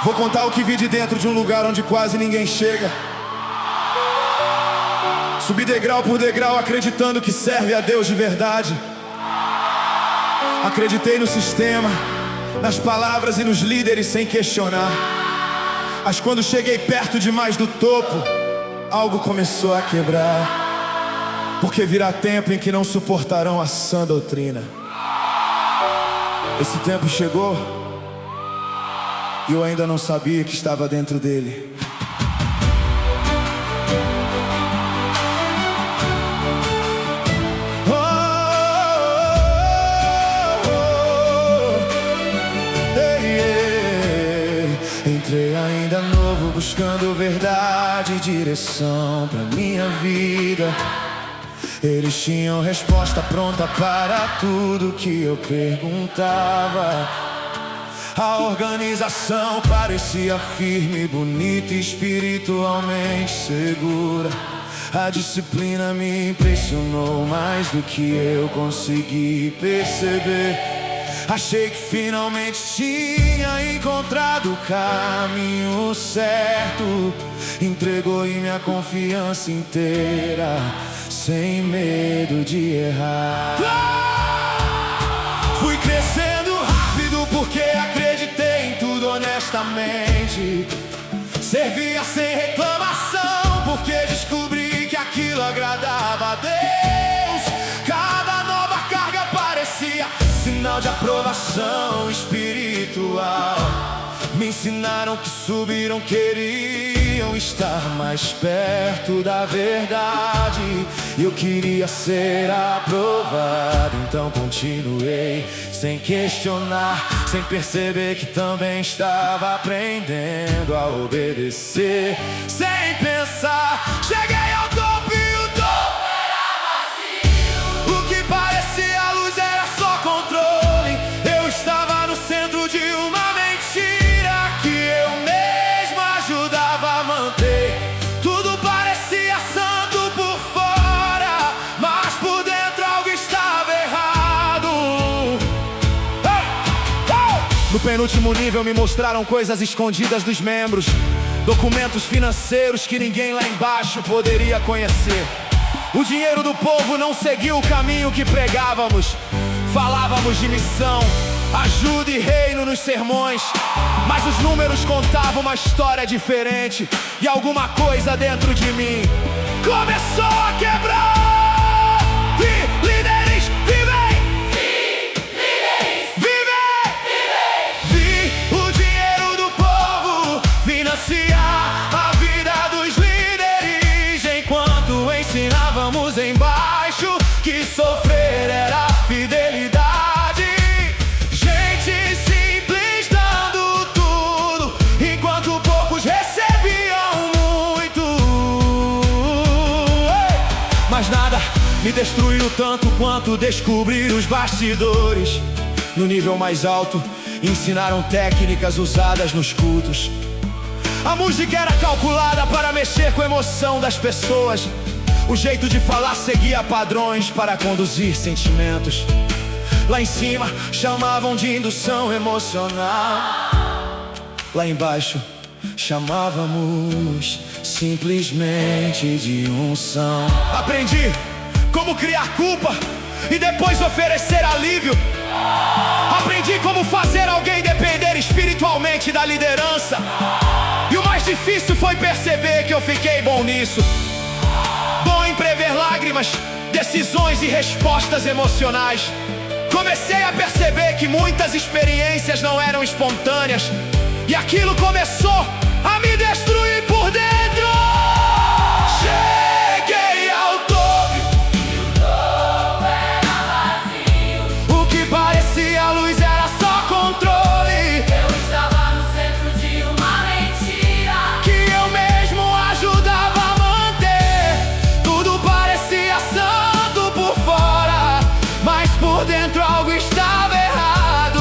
Vou contar o que vi de dentro de um lugar onde quase ninguém chega. Subi degrau por degrau acreditando que serve a Deus de verdade. Acreditei no sistema, nas palavras e nos líderes sem questionar. Mas quando cheguei perto demais do topo, algo começou a quebrar. Porque virá tempo em que não suportarão a sã doutrina. Esse tempo chegou e eu ainda não sabia que estava dentro dele. Entrei ainda novo, buscando verdade e direção pra minha vida. Eles tinham resposta pronta para tudo que eu perguntava. A organização parecia firme, bonita e espiritualmente segura. A disciplina me impressionou mais do que eu consegui perceber. Achei que finalmente tinha encontrado o caminho certo. Entregou-lhe minha confiança inteira, sem medo de errar. Fui crescendo rápido porque acreditei em tudo honestamente. Servia sem reclamação porque descobri que aquilo agradava a Deus. Cada nova carga parecia sinal de aprovação espiritual. Me ensinaram que subiram, queriam estar mais perto da verdade. Eu queria ser aprovado, então continuei sem questionar, sem perceber que também estava aprendendo a obedecer. Sem pensar, cheguei ao topo e o topo era vazio. O que parecia a luz era só controle. Eu estava no centro de uma mentira que eu mesmo ajudava a manter. Tudo parecia santo por fora, mas por dentro algo estava errado. No penúltimo nível me mostraram coisas escondidas dos membros, documentos financeiros que ninguém lá embaixo poderia conhecer. O dinheiro do povo não seguiu o caminho que pregávamos. Falávamos de missão, ajuda e reino nos sermões, mas os números contavam uma história diferente. E alguma coisa dentro de mim começou a quebrar. Vi líderes vivem, vi o dinheiro do povo financiar a vida dos líderes, enquanto ensinávamos embaixo que sofrer era fidelidade. Gente simples dando tudo, enquanto poucos recebiam muito. Mas nada me destruiu tanto quanto descobrir os bastidores. No nível mais alto, ensinaram técnicas usadas nos cultos. A música era calculada para mexer com a emoção das pessoas. O jeito de falar seguia padrões para conduzir sentimentos. Lá em cima chamavam de indução emocional. Lá embaixo chamávamos simplesmente de unção. Aprendi como criar culpa e depois oferecer alívio. Aprendi como fazer alguém depender espiritualmente da liderança. E o mais difícil foi perceber que eu fiquei bom nisso. Bom em prever lágrimas, decisões e respostas emocionais. Comecei a perceber que muitas experiências não eram espontâneas, e aquilo começou a me destruir por dentro. Cheguei ao topo e o topo era vazio. O que parecia luz era só controle. Eu estava no centro de uma mentira que eu mesmo ajudava a manter. Tudo parecia santo por fora, mas por dentro algo estava errado.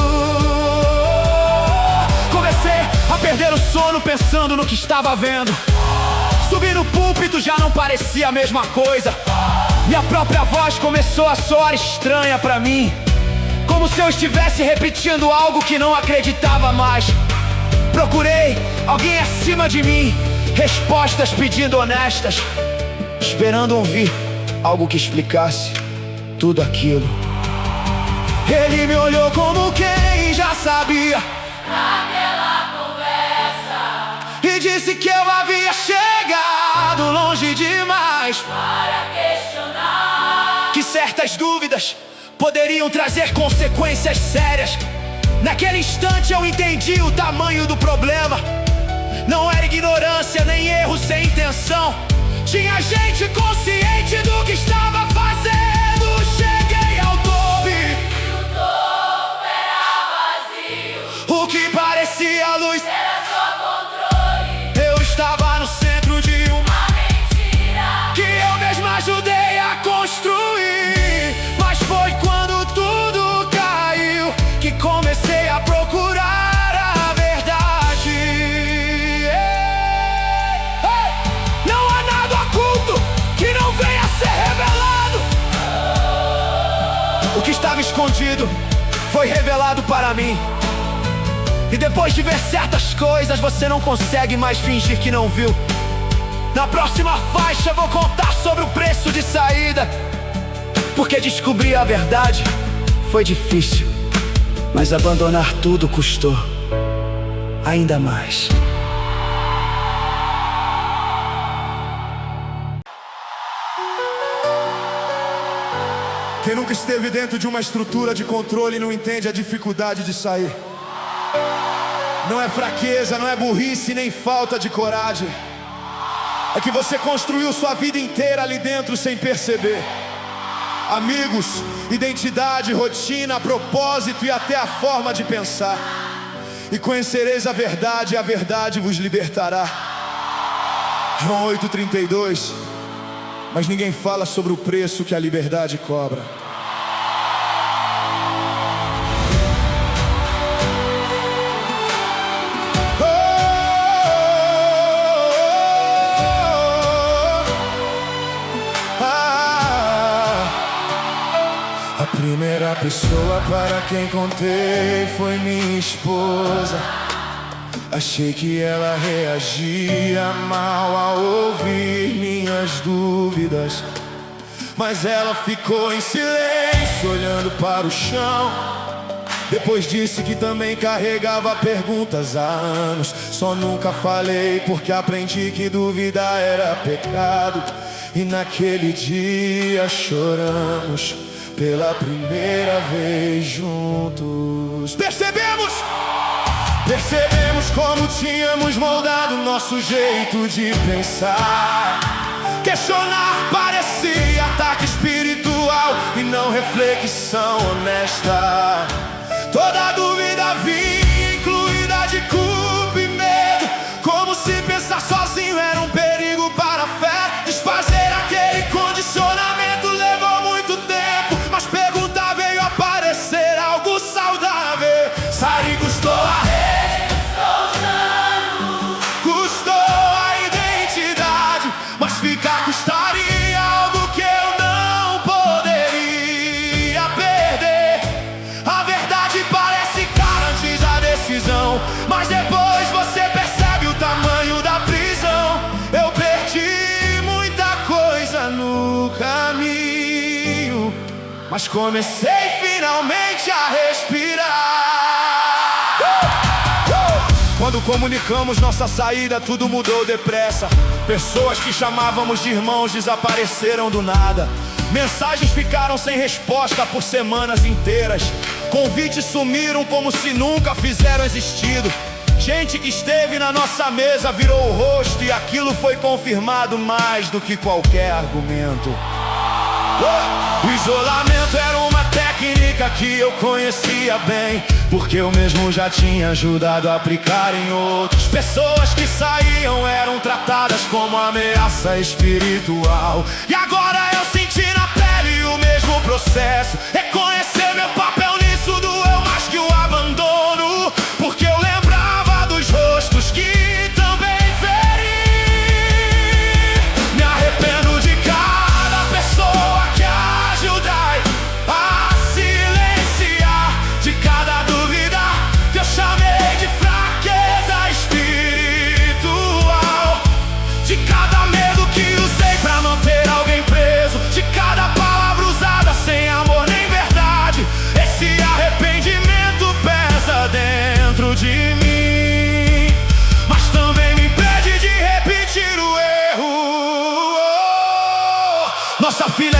Comecei a perder o sono pensando no que estava vendo. Subir no púlpito já não parecia a mesma coisa. Minha própria voz começou a soar estranha pra mim. como se eu estivesse repetindo algo que não acreditava mais. Procurei alguém acima de mim, respostas pedindo honestas, esperando ouvir algo que explicasse tudo aquilo. Ele me olhou como quem já sabia Naquela conversa, e disse que eu havia chegado longe demais, para questionar. que certas dúvidas poderiam trazer consequências sérias. Naquele instante eu entendi o tamanho do problema. Não era ignorância nem erro sem intenção. Tinha gente consciente do que estava fazendo. Cheguei ao topo E o topo era vazio, o que parecia luz era só controle, eu estava no centro de uma uma mentira. que eu mesmo ajudei a construir. Mas foi quando tudo caiu que comecei a procurar a verdade. Não há nada oculto que não venha a ser revelado. O que estava escondido foi revelado para mim. E depois de ver certas coisas, você não consegue mais fingir que não viu. Na próxima faixa vou contar sobre o preço de saída, porque descobrir a verdade foi difícil, mas abandonar tudo custou ainda mais. Quem nunca esteve dentro de uma estrutura de controle não entende a dificuldade de sair. Não é fraqueza, não é burrice, nem falta de coragem. É que você construiu sua vida inteira ali dentro sem perceber. Amigos, identidade, rotina, propósito e até a forma de pensar. E conhecereis a verdade vos libertará. João 8,32. Mas ninguém fala sobre o preço que a liberdade cobra. A primeira pessoa para quem contei foi minha esposa. Achei que ela reagia mal ao ouvir minhas dúvidas, mas ela ficou em silêncio, olhando para o chão. Depois disse que também carregava perguntas há anos. Só nunca falei porque aprendi que dúvida era pecado. E naquele dia choramos pela primeira vez juntos. Percebemos como tínhamos moldado nosso jeito de pensar. Questionar parecia ataque espiritual e não reflexão honesta. Toda dúvida vinha incluída de culpa e medo, como se pensar sozinho era um perigo para a fé. Desfazer aquele condicionamento levou muito tempo, mas perguntar veio aparecer algo saudável. Sair custou a rede, custou a identidade, mas ficar custaria algo que eu não poderia perder. A verdade parece cara antes da decisão, mas depois você percebe o tamanho da prisão. Eu perdi muita coisa no caminho, mas comecei finalmente a respirar. Quando comunicamos nossa saída, tudo mudou depressa. Pessoas que chamávamos de irmãos desapareceram do nada. Mensagens ficaram sem resposta por semanas inteiras. Convites sumiram como se nunca fizeram existido. Gente que esteve na nossa mesa virou o rosto, e aquilo foi confirmado mais do que qualquer argumento. O isolamento era uma técnica que eu conhecia bem, porque eu mesmo já tinha ajudado a aplicar em outros. Pessoas que saíam eram tratadas como ameaça espiritual. E agora eu senti na pele o mesmo processo. Reconhecer meu papel nisso doeu mais que o abandono, porque eu lembrava dos rostos que também feri. Me arrependo de cada pessoa que ajudai a silenciar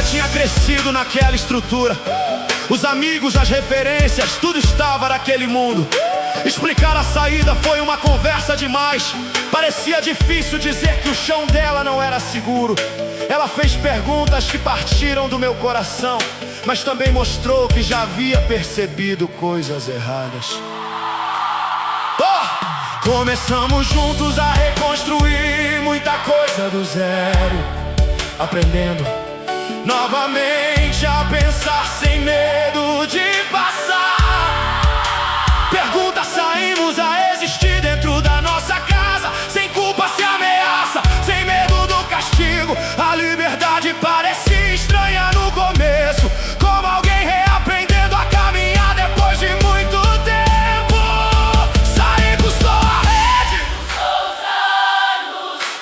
tinha crescido naquela estrutura. Os amigos, as referências, tudo estava naquele mundo. Explicar a saída foi uma conversa demais. Parecia difícil dizer que o chão dela não era seguro. Ela fez perguntas que partiram do meu coração, mas também mostrou que já havia percebido coisas erradas. Começamos juntos a reconstruir muita coisa do zero, aprendendo novamente a pensar sem medo de passar. Perguntas saímos a existir dentro da nossa casa, sem culpa, sem ameaça, sem medo do castigo. A liberdade parecia estranha no começo, como alguém reaprendendo a caminhar depois de muito tempo. Sair custou a rede,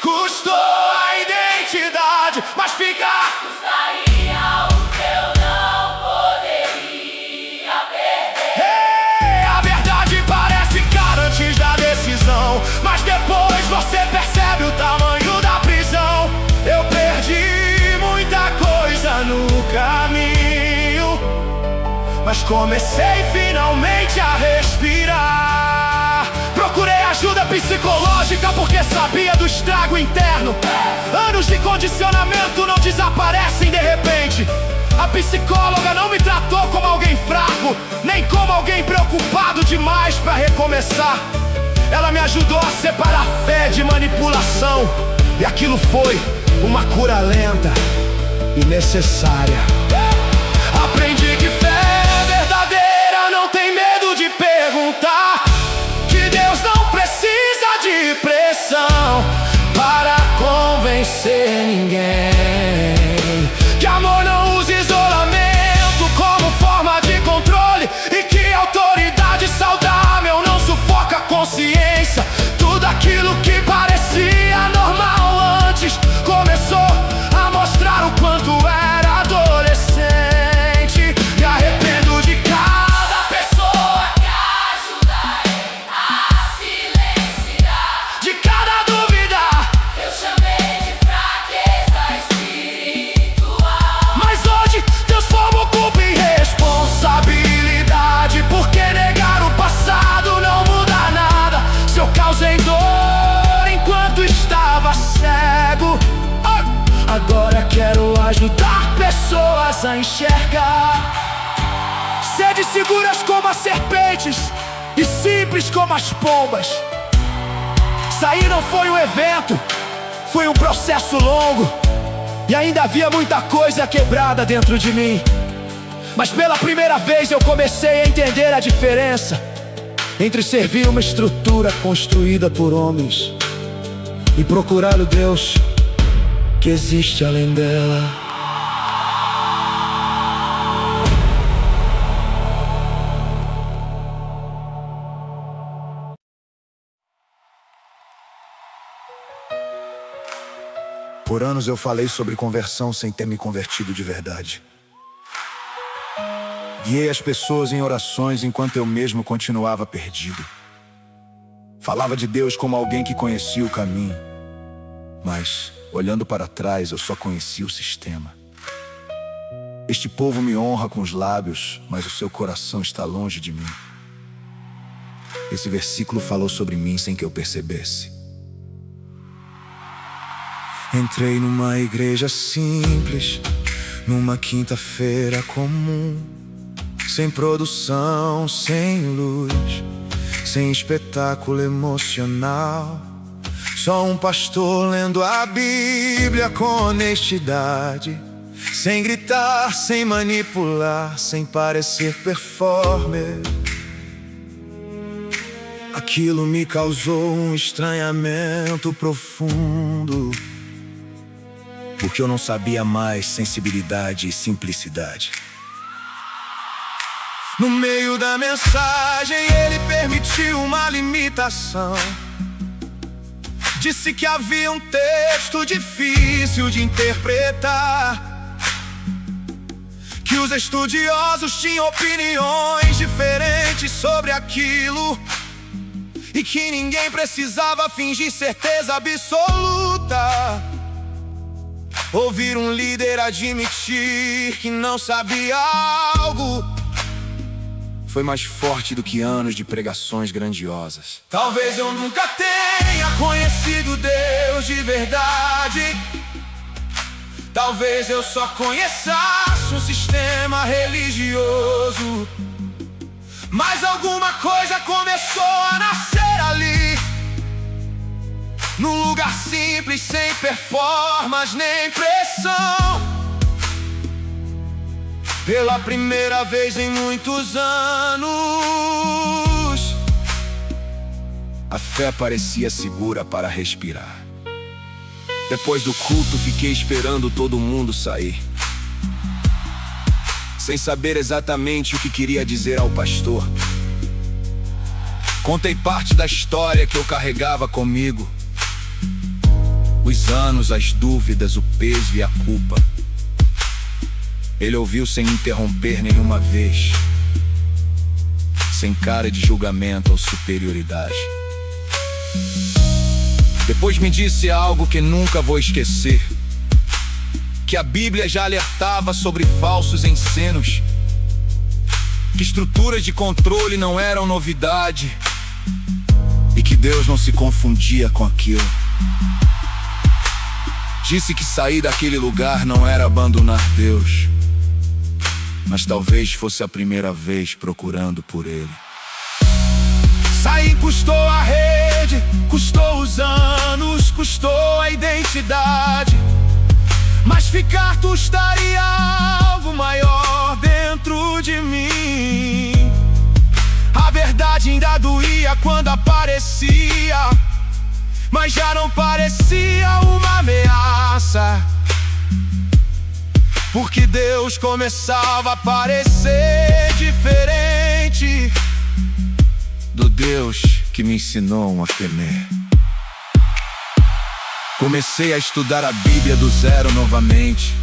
custou a identidade, mas ficar custaria o que eu não poderia perder. A verdade parece ficar antes da decisão, mas depois você percebe o tamanho da prisão. Eu perdi muita coisa no caminho, mas comecei finalmente a respirar. Procurei ajuda psicológica porque sabia do estrago interno. Anos de condicionamento não desaparecem de repente. A psicóloga não me tratou como alguém fraco, nem como alguém preocupado demais pra recomeçar. Ela me ajudou a separar fé de manipulação, e aquilo foi uma cura lenta e necessária. Aprendi que fé verdadeira não tem medo de perguntar, que Deus não precisa de pressão para convencer ninguém, que amor não usa isolamento como forma de controle, e que autoridade saudável não sufoca a consciência. Tudo aquilo que parecia normal antes começou a mostrar o quanto era adolescente. Me arrependo de cada Pessoa que ajudarei a silenciar, de cada dúvida, eu chamei de fraqueza espiritual. mas hoje transformo culpa em responsabilidade, porque negar o passado não muda nada se eu causei dor enquanto estava cego. Agora quero ajudar pessoas a enxergar. Sede seguras como as serpentes e simples como as pombas. Sair não foi um evento, foi um processo longo, e ainda havia muita coisa quebrada dentro de mim. Mas pela primeira vez eu comecei a entender a diferença entre servir uma estrutura construída por homens e procurar o Deus que existe além dela. Por anos eu falei sobre conversão sem ter me convertido de verdade. Guiei as pessoas em orações enquanto eu mesmo continuava perdido. Falava de Deus como alguém que conhecia o caminho, mas, olhando para trás, eu só conhecia o sistema. Este povo me honra com os lábios, mas o seu coração está longe de mim. Esse versículo falou sobre mim sem que eu percebesse. Entrei numa igreja simples, numa quinta-feira comum, sem produção, sem luz, sem espetáculo emocional. Só um pastor lendo a Bíblia com honestidade, sem gritar, sem manipular, sem parecer performer. Aquilo me causou um estranhamento profundo, porque eu não sabia mais sensibilidade e simplicidade. No meio da mensagem ele permitiu uma limitação. Disse que havia um texto difícil de interpretar, que os estudiosos tinham opiniões diferentes sobre aquilo, e que ninguém precisava fingir certeza absoluta. Ouvir um líder admitir que não sabia algo foi mais forte do que anos de pregações grandiosas. Talvez eu nunca tenha conhecido Deus de verdade. Talvez eu só conheçasse um sistema religioso. Mas alguma coisa começou a nascer ali, num lugar simples, sem performance nem pressão. Pela primeira vez em muitos anos, a fé parecia segura para respirar. Depois do culto, fiquei esperando todo mundo sair, sem saber exatamente o que queria dizer ao pastor. Contei parte da história que eu carregava comigo: os anos, as dúvidas, o peso e a culpa. Ele ouviu sem interromper nenhuma vez, sem cara de julgamento ou superioridade. Depois me disse algo que nunca vou esquecer: que a Bíblia já alertava sobre falsos ensinos, que estruturas de controle não eram novidade e que Deus não se confundia com aquilo. Disse que sair daquele lugar não era abandonar Deus, mas talvez fosse a primeira vez procurando por Ele. sair custou a rede, custou os anos, custou a identidade, mas ficar custaria algo maior dentro de mim. A verdade ainda doía quando aparecia, mas já não parecia uma ameaça, porque Deus começava a parecer diferente do Deus que me ensinou a temer. Comecei a estudar a Bíblia do zero novamente,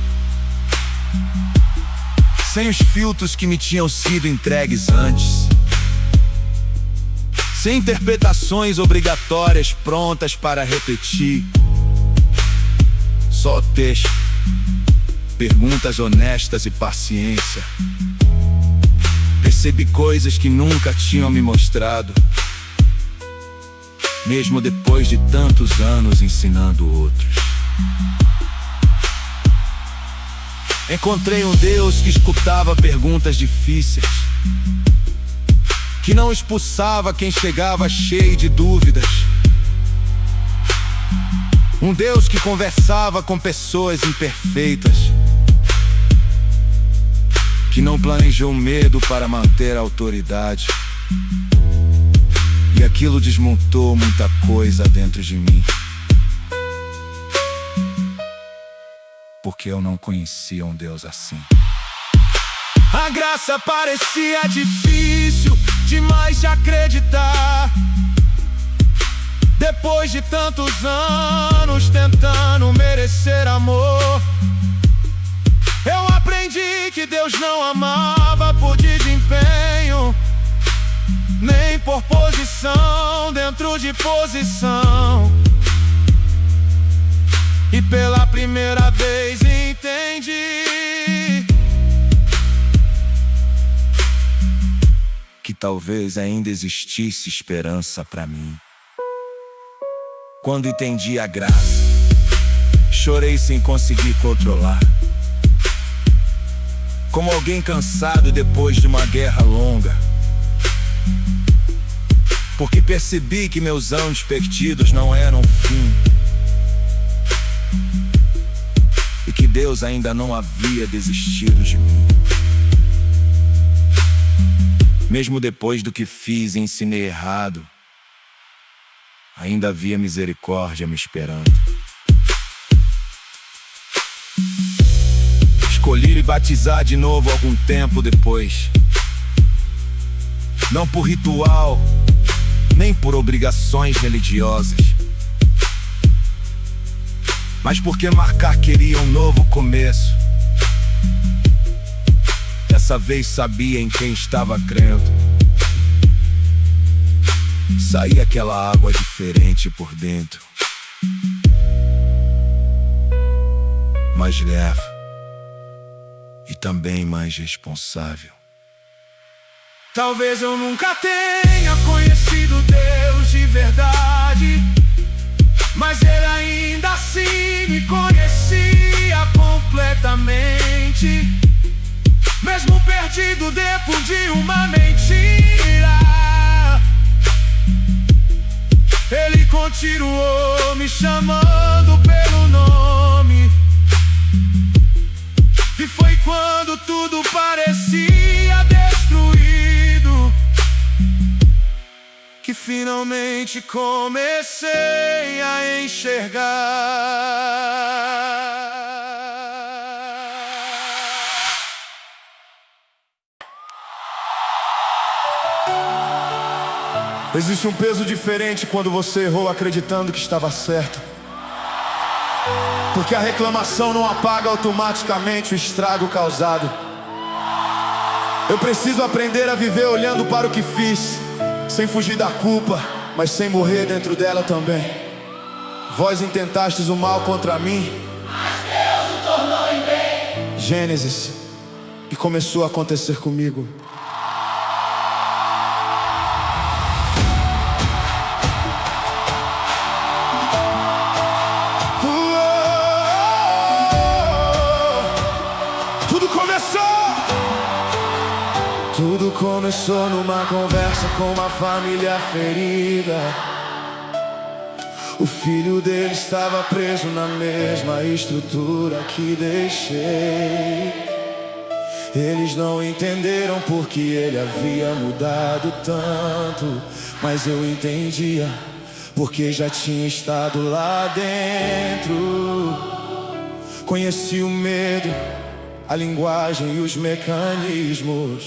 sem os filtros que me tinham sido entregues antes, sem interpretações obrigatórias prontas para repetir. Só texto, perguntas honestas e paciência. Percebi coisas que nunca tinham me mostrado, mesmo depois de tantos anos ensinando outros. Encontrei um Deus que escutava perguntas difíceis, que não expulsava quem chegava cheio de dúvidas. Um Deus que conversava com pessoas imperfeitas, que não planejou medo para manter a autoridade. E aquilo desmontou muita coisa dentro de mim, porque eu não conhecia um Deus assim. A graça parecia difícil demais de acreditar. Depois de tantos anos tentando merecer amor, eu aprendi que Deus não amava por desempenho, nem por posição dentro de posição. E pela primeira vez entendi que talvez ainda existisse esperança para mim. Quando entendi a graça, chorei sem conseguir controlar, como alguém cansado depois de uma guerra longa, porque percebi que meus anos perdidos não eram o fim, e que Deus ainda não havia desistido de mim. Mesmo depois do que fiz e ensinei errado, ainda havia misericórdia me esperando. Escolhi me batizar de novo algum tempo depois, não por ritual, nem por obrigações religiosas, mas porque marcar queria um novo começo. Dessa vez sabia em quem estava crendo. Saía aquela água diferente por dentro, mais leve e também mais responsável. Talvez eu nunca tenha conhecido Deus de verdade, mas Ele ainda assim me conhecia completamente. Mesmo perdido dentro de uma mentira, Ele continuou me chamando pelo nome. E foi quando tudo parecia destruído que finalmente comecei a enxergar. Existe um peso diferente quando você errou acreditando que estava certo, porque a reclamação não apaga automaticamente o estrago causado. Eu preciso aprender a viver olhando para o que fiz, sem fugir da culpa, mas sem morrer dentro dela também. Vós intentastes o mal contra mim, Mas Deus o tornou em bem. Gênesis, e começou a acontecer comigo. Tudo começou numa conversa com uma família ferida. O filho dele estava preso na mesma estrutura que deixei. Eles não entenderam porque ele havia mudado tanto, mas eu entendia, porque já tinha estado lá dentro. Conheci o medo, a linguagem e os mecanismos,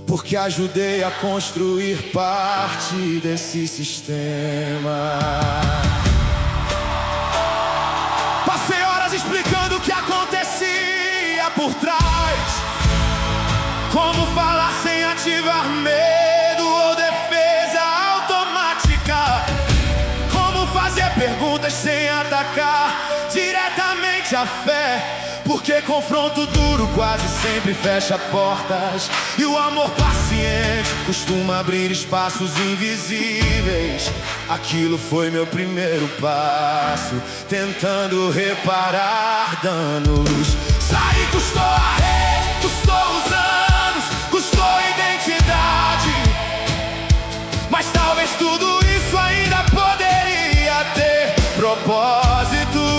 porque ajudei a construir parte desse sistema. Passei horas explicando o que acontecia por trás, como falar sem ativar medo ou defesa automática, como fazer perguntas sem atacar diretamente a fé, porque confronto duro quase sempre fecha portas, e o amor paciente costuma abrir espaços invisíveis. Aquilo foi meu primeiro passo, tentando reparar danos. Sair custou a rede, custou os anos, custou a identidade, mas talvez tudo isso ainda poderia ter propósito.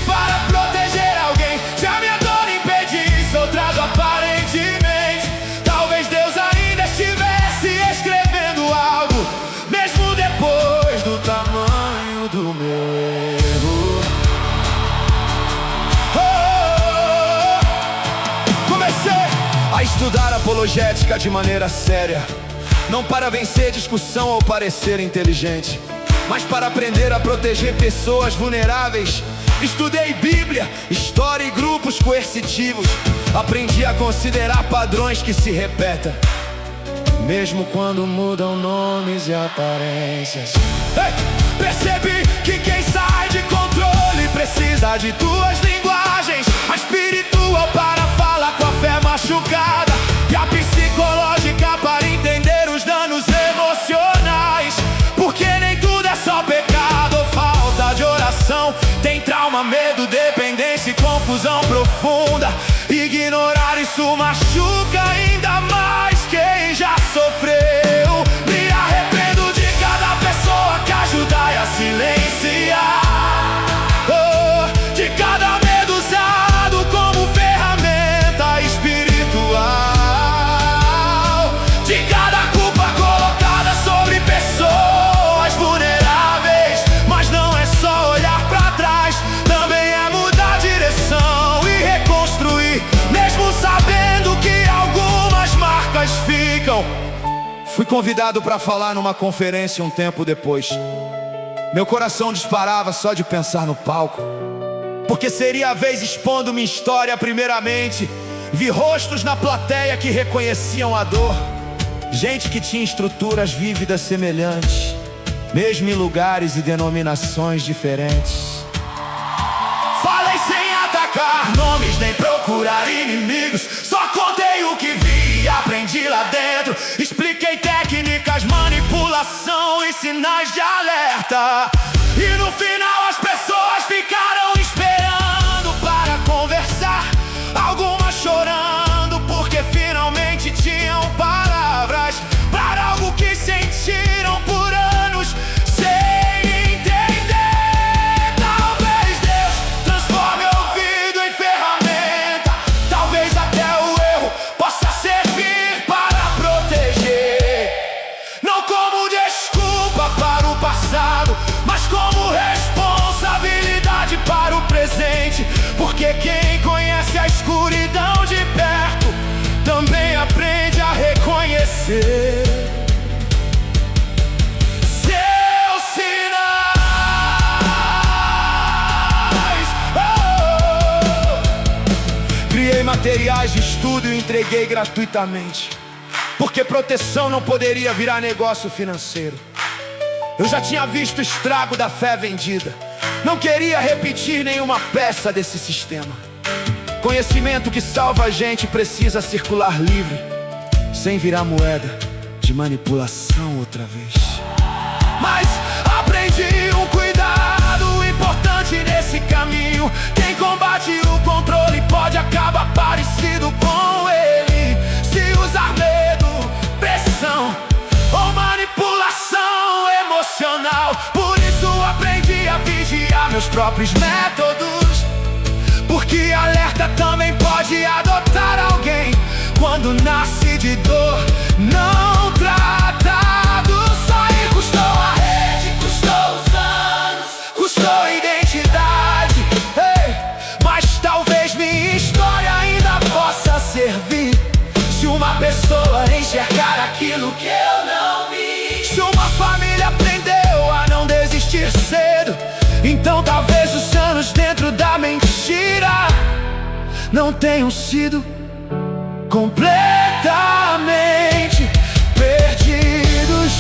Para proteger alguém, se a minha dor impedisse outrado aparentemente, talvez Deus ainda estivesse escrevendo algo, mesmo depois do tamanho do meu erro. Comecei a estudar apologética de maneira séria, não para vencer discussão ou parecer inteligente, mas para aprender a proteger pessoas vulneráveis. Estudei Bíblia, história e grupos coercitivos. Aprendi a considerar padrões que se repetem, mesmo quando mudam nomes e aparências. Percebi que quem sai de controle precisa de duas linguagens: a espiritual para falar com a fé machucada, e a psicológica para entender os danos emocionais. Porque nem tudo é só pecado ou falta de oração. Tem trauma, medo, dependência e confusão profunda. Ignorar isso machuca ainda mais quem já sofreu. Me arrependo de cada pessoa que ajudar a silenciar, de cada medo usado como ferramenta espiritual, de cada culpa colocada sobre pessoas vulneráveis. Mas não é só olhar pra trás, também é mudar a direção e reconstruir, mesmo sabendo que algumas marcas ficam. Fui convidado para falar numa conferência um tempo depois. Meu coração disparava só de pensar no palco, porque seria a vez expondo minha história primeiramente. Vi rostos na plateia que reconheciam a dor, gente que tinha estruturas vívidas semelhantes, mesmo em lugares e denominações diferentes. trocar nomes, nem procurar inimigos. Só contei o que vi e aprendi lá dentro. Expliquei técnicas, manipulação e sinais de alerta. E no final as pessoas ficaram esperando para conversar, algumas chorando porque finalmente tinham palavras para algo que sentiram por anos sem entender. Talvez Deus transforme o ouvido em ferramenta, talvez até o erro possa servir para proteger, não como desculpa para o passado, mas como responsabilidade para o presente. Porque quem conhece a escuridão de perto também aprende a reconhecer seus sinais. Criei materiais de estudo e entreguei gratuitamente, porque proteção não poderia virar negócio financeiro. Eu já tinha visto o estrago da fé vendida, não queria repetir nenhuma peça desse sistema. Conhecimento que salva a gente precisa circular livre, sem virar moeda de manipulação outra vez. Mas aprendi um cuidado importante nesse caminho. Quem combate o controle pode acabar parecido com ele, se usar medo, pressão ou manipulação emocional. Por isso aprendi a vigiar meus próprios métodos, porque alerta também pode adotar alguém quando nasce de dor não tratado. Sair custou a rede, custou os anos, custou a identidade. Hey, mas talvez minha história ainda possa servir, se uma pessoa enxergar aquilo que eu não vi. Se uma família aprendeu a não desistir cedo, então talvez os anos dentro da mentira não tenham sido completamente perdidos.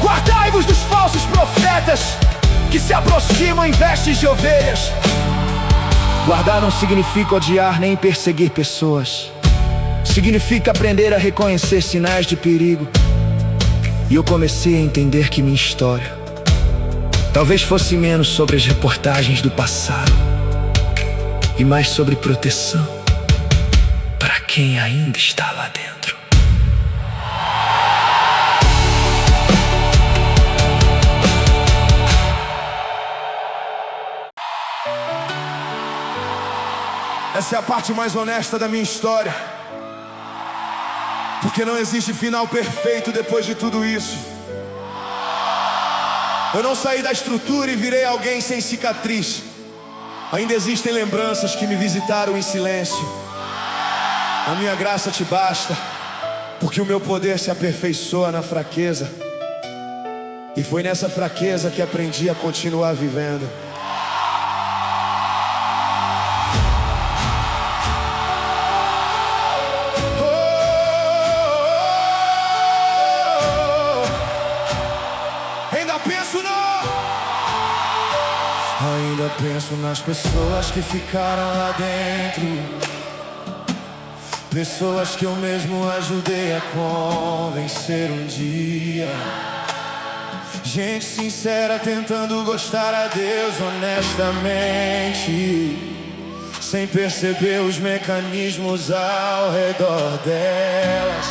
Guardai-vos dos falsos profetas que se aproximam em vestes de ovelhas. Guardar não significa odiar nem perseguir pessoas. Significa aprender a reconhecer sinais de perigo. E eu comecei a entender que minha história talvez fosse menos sobre as reportagens do passado e mais sobre proteção para quem ainda está lá dentro. Essa é a parte mais honesta da minha história, porque não existe final perfeito depois de tudo isso. Eu não saí da estrutura e virei alguém sem cicatriz. Ainda existem lembranças que me visitaram em silêncio. A minha graça te basta, porque o meu poder se aperfeiçoa na fraqueza. E foi nessa fraqueza que aprendi a continuar vivendo. Ainda penso nas pessoas que ficaram lá dentro, pessoas que eu mesmo ajudei a convencer um dia. Gente sincera tentando gostar a Deus honestamente, sem perceber os mecanismos ao redor delas.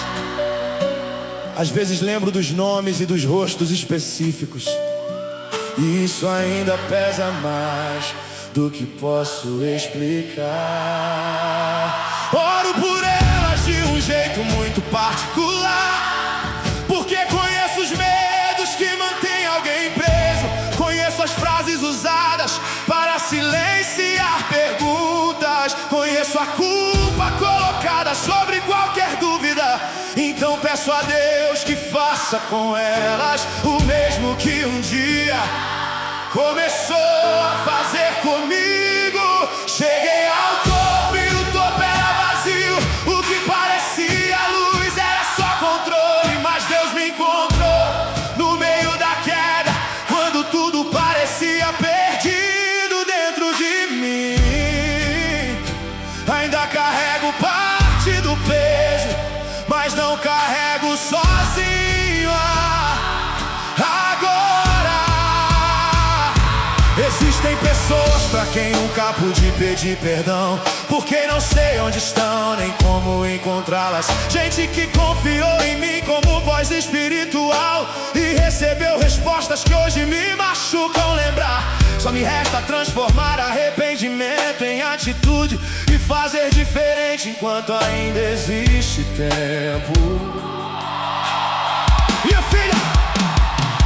Às vezes lembro dos nomes e dos rostos específicos, e isso ainda pesa mais do que posso explicar. Oro por elas de um jeito muito particular, porque conheço os medos que mantêm alguém preso. Conheço as frases usadas para silenciar perguntas. Conheço a culpa colocada sobre qualquer dúvida. Então peço a Deus que faça com elas o mesmo que um dia começou a fazer comigo. Cheguei ao topo e o topo era vazio. O que parecia luz era só controle, mas Deus me encontrou no meio da queda, quando tudo parecia perdido. carrego parte do peso, mas não carrego sozinho. Agora existem pessoas pra quem nunca pude pedir perdão, porque não sei onde estão, nem como encontrá-las. Gente que confiou em mim como voz espiritual e recebeu respostas que hoje me machucam lembrar. Só me resta transformar arrependimento em atitude e fazer diferente enquanto ainda existe tempo.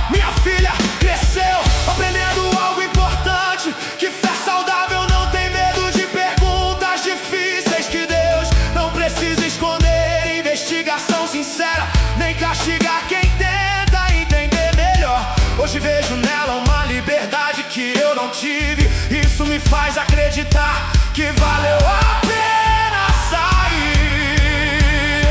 Minha filha cresceu aprendendo algo importante, que fé saudável não tem medo de perguntas difíceis, que Deus não precisa esconder investigação sincera, nem castigar quem tenta entender melhor. Hoje vejo nela uma liberdade que eu não tive. Isso me faz acreditar que valeu a pena sair.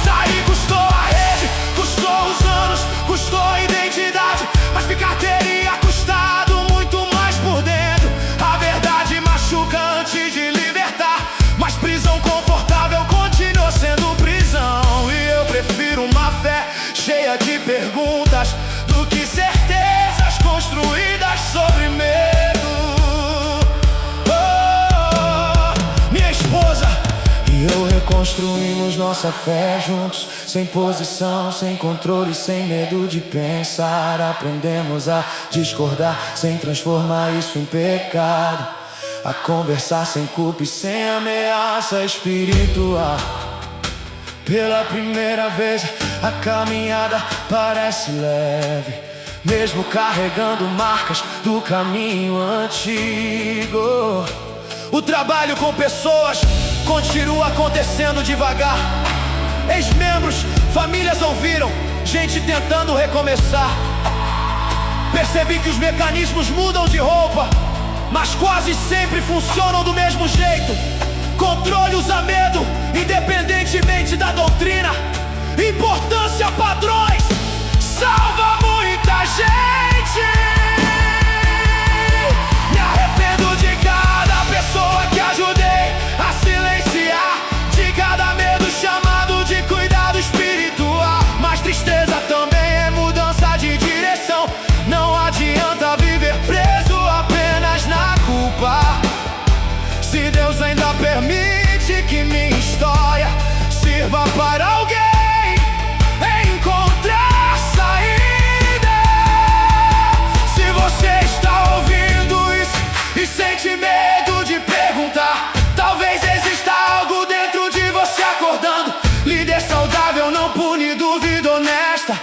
Sair custou a rede, custou os anos, custou a identidade, mas ficar teria custado muito mais por dentro. A verdade machuca antes de libertar, mas prisão confortável continua sendo prisão. E eu prefiro uma fé cheia de perguntas do que certezas construídas sobre medo. Minha esposa e eu reconstruímos nossa fé juntos, sem posição, sem controle, sem medo de pensar. Aprendemos a discordar sem transformar isso em pecado, a conversar sem culpa e sem ameaça espiritual. Pela primeira vez a caminhada parece leve, mesmo carregando marcas do caminho antigo. O trabalho com pessoas continua acontecendo devagar. Ex-membros, famílias ouviram, gente tentando recomeçar. Percebi que os mecanismos mudam de roupa, mas quase sempre funcionam do mesmo jeito. Controle usa medo, independentemente da doutrina. Importância padrões salva muita gente. Me arrependo de cada pessoa que ajudei a silenciar, de cada medo chamado de cuidado espiritual. Mas tristeza também é mudança de direção. Não adianta viver preso apenas na culpa. Se Deus ainda permite que minha história sirva para alguém encontrar saída. Se você está ouvindo isso e sente medo de perguntar, talvez exista algo dentro de você acordando. Líder saudável não pune dúvida honesta.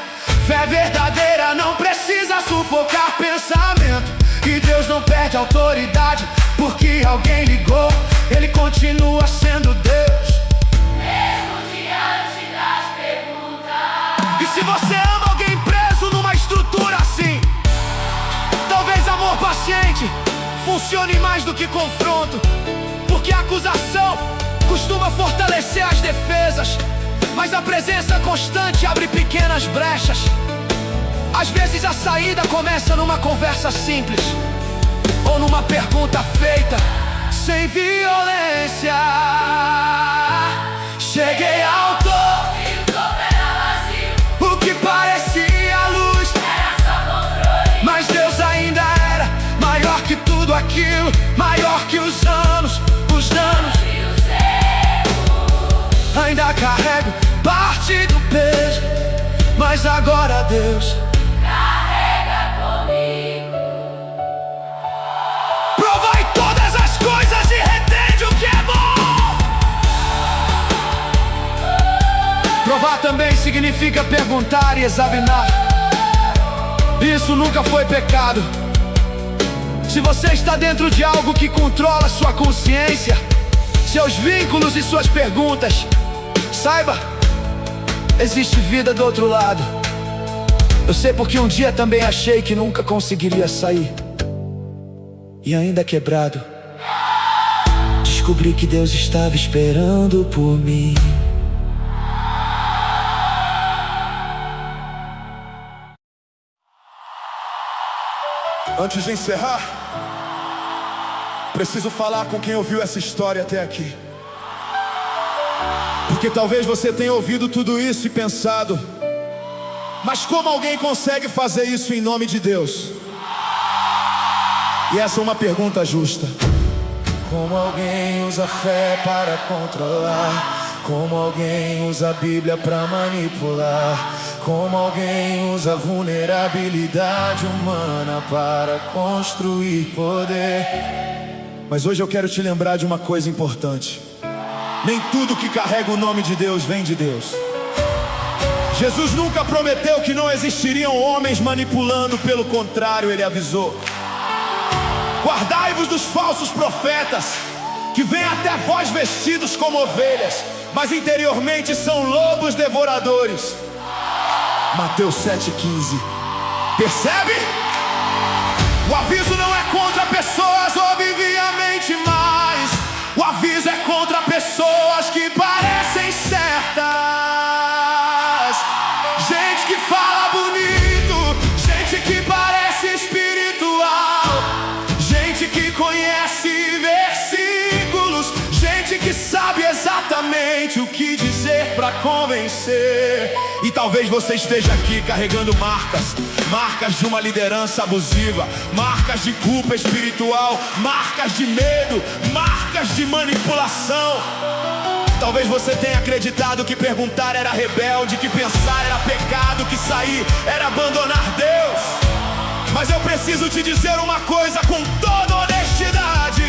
Fé verdadeira não precisa sufocar pensamento. E Deus não perde autoridade porque alguém ligou. Ele continua sendo Deus, mesmo diante das perguntas. e se você ama alguém preso numa estrutura assim, talvez amor paciente funcione mais do que confronto, porque a acusação costuma fortalecer as defesas, mas a presença constante abre pequenas brechas. Às vezes a saída começa numa conversa simples, ou numa pergunta feita sem violência. Cheguei ao topo E o topo era vazio, o que parecia luz, era só controle. mas Deus ainda era maior que tudo aquilo, maior que os anos, os danos. E os erros, Ainda carrego parte do peso, mas agora Deus carrega comigo. provai todas as coisas e retende o que é bom. Provar também significa perguntar e examinar. Isso nunca foi pecado. Se você está dentro de algo que controla sua consciência, seus vínculos e suas perguntas, saiba, existe vida do outro lado. Eu sei porque um dia também achei que nunca conseguiria sair. E ainda quebrado, descobri que Deus estava esperando por mim. Antes de encerrar, Preciso falar com quem ouviu essa história até aqui, porque talvez você tenha ouvido tudo isso e pensado: mas como alguém consegue fazer isso em nome de Deus? E essa é uma pergunta justa. Como alguém usa fé para controlar? Como alguém usa a Bíblia para manipular? Como alguém usa a vulnerabilidade humana para construir poder? Mas hoje eu quero te lembrar de uma coisa importante: nem tudo que carrega o nome de Deus vem de Deus. Jesus nunca prometeu que não existiriam homens manipulando, pelo contrário, Ele avisou: guardai-vos dos falsos profetas, que vêm até vós vestidos como ovelhas, mas interiormente são lobos devoradores. Mateus 7,15. Percebe? O aviso não é contra pessoas, obviamente, mas o aviso é contra pessoas que parecem certas. Gente que fala bonito, gente que parece espiritual, gente que conhece versículos, gente que sabe exatamente o que dizer para convencer. E talvez você esteja aqui carregando marcas de uma liderança abusiva, marcas de culpa espiritual, marcas de medo, marcas de manipulação. Talvez você tenha acreditado que perguntar era rebelde, que pensar era pecado, que sair era abandonar Deus. Mas eu preciso te dizer uma coisa com toda honestidade: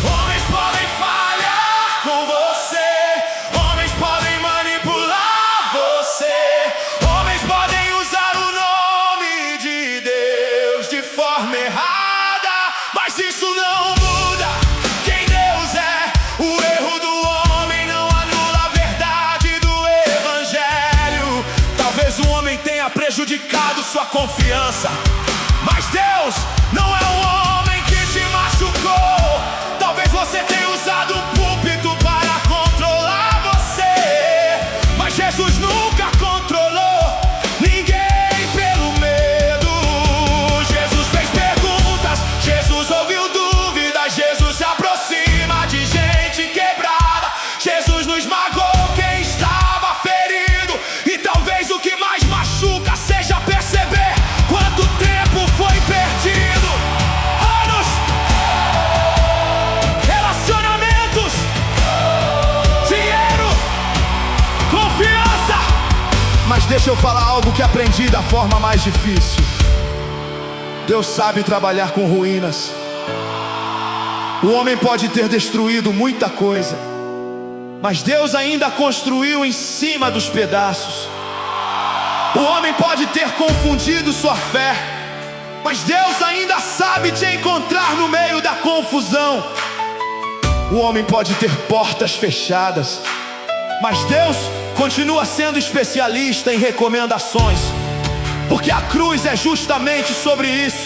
homens podem falhar com você, homens podem manipular você, homens podem usar o nome de Deus de forma errada, mas isso não muda quem Deus é. O erro do homem não anula a verdade do Evangelho. Talvez o homem tenha prejudicado sua confiança, mas Deus não é um homem que te machucou. Talvez você tenha usado um púlpito para controlar você, mas Jesus nunca controlou ninguém pelo medo. Jesus fez perguntas, Jesus ouviu dúvidas, Jesus se aproxima de gente quebrada, Jesus não esmagou quem estava ferido. E talvez o que mais machuca seja perceber quanto tempo foi perdido. Anos, relacionamentos, dinheiro, confiança. Mas deixa eu falar algo que aprendi da forma mais difícil: Deus sabe trabalhar com ruínas. O homem pode ter destruído muita coisa, mas Deus ainda construiu em cima dos pedaços. O homem pode ter confundido sua fé, mas Deus ainda sabe te encontrar no meio da confusão. O homem pode ter portas fechadas, mas Deus continua sendo especialista em recomendações, porque a cruz é justamente sobre isso,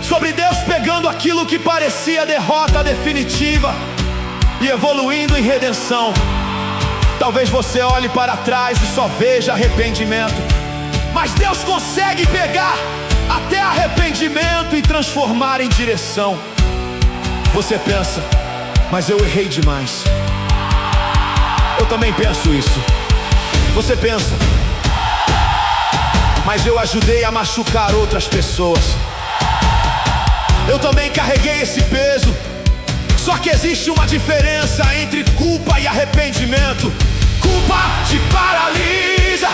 sobre Deus pegando aquilo que parecia derrota definitiva e evoluindo em redenção. Talvez você olhe para trás e só veja arrependimento, mas Deus consegue pegar até arrependimento e transformar em direção. Você pensa: mas eu errei demais. Eu também penso isso. Você pensa: mas eu ajudei a machucar outras pessoas. Eu também carreguei esse peso. Só que existe uma diferença entre culpa e arrependimento. Culpa te paralisa,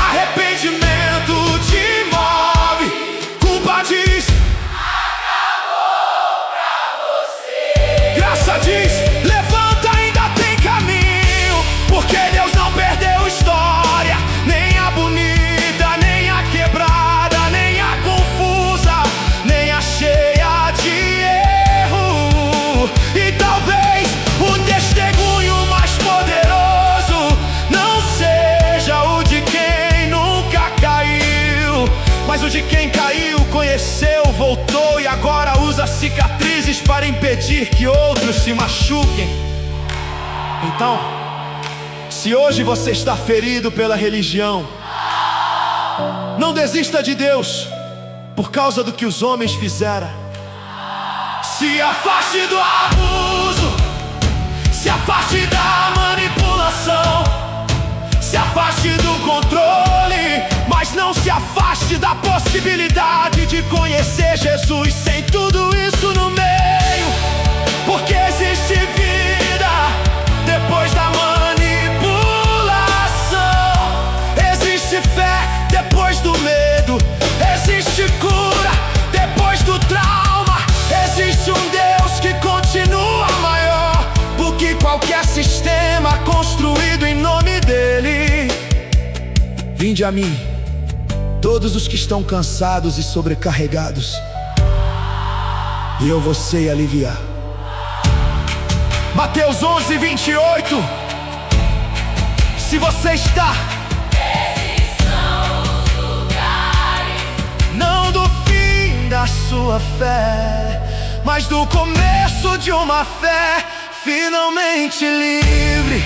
arrependimento te move. Culpa diz: acabou pra você. Graça diz: levanta, ainda tem caminho. Porque Deus não perdeu história, nem a bonita, nem a quebrada, nem a confusa, nem a cheia de erro. E talvez o testemunho mais poderoso não seja o de quem nunca caiu, mas o de quem caiu, conheceu, voltou e agora usa cicatrizes para impedir que outros se machuquem. Então, se hoje você está ferido pela religião, não desista de Deus por causa do que os homens fizeram. Se afaste do abuso, se afaste da manipulação, se afaste do controle, mas não se afaste da possibilidade de conhecer Jesus sem tudo isso no meio. Porque existe vida depois da manipulação, existe fé depois do medo, existe cura depois do trauma, existe um Deus que continua maior do que qualquer sistema construído em nome dele. Vinde a mim, todos os que estão cansados e sobrecarregados, e eu vou sei aliviar. Mateus 11:28. Se você está, Esses são os lugares. não do fim da sua fé, mas do começo de uma fé finalmente livre.